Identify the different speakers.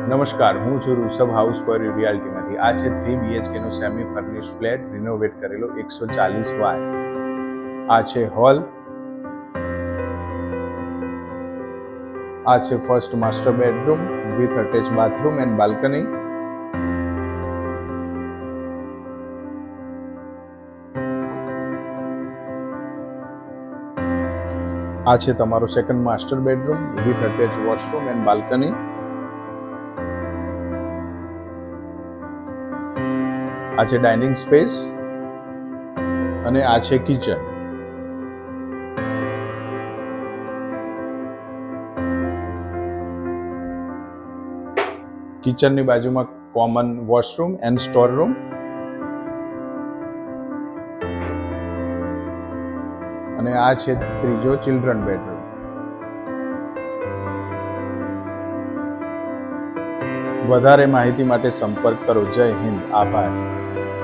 Speaker 1: નમસ્કાર, હું છું ઋષભ હાઉસ પર રિયાલિટીમાંથી. આ છે 3 BHK નો સેમી ફર્નિશ્ડ ફ્લેટ, રિનોવેટ કરેલો 140 વાય. આ છે હોલ. આ છે first master bedroom with attach bathroom and balcony. આ છે તમારો second master bedroom with attach washroom and balcony. આ છે ડાઇનિંગ સ્પેસ અને આ છે કિચન. કિચનની બાજુમાં common washroom and store room. અને આ છે ત્રીજો ચિલ્ડ્રન બેડરૂમ. વધારે માહિતી માટે સંપર્ક કરો. જય હિન્દ. આભાર.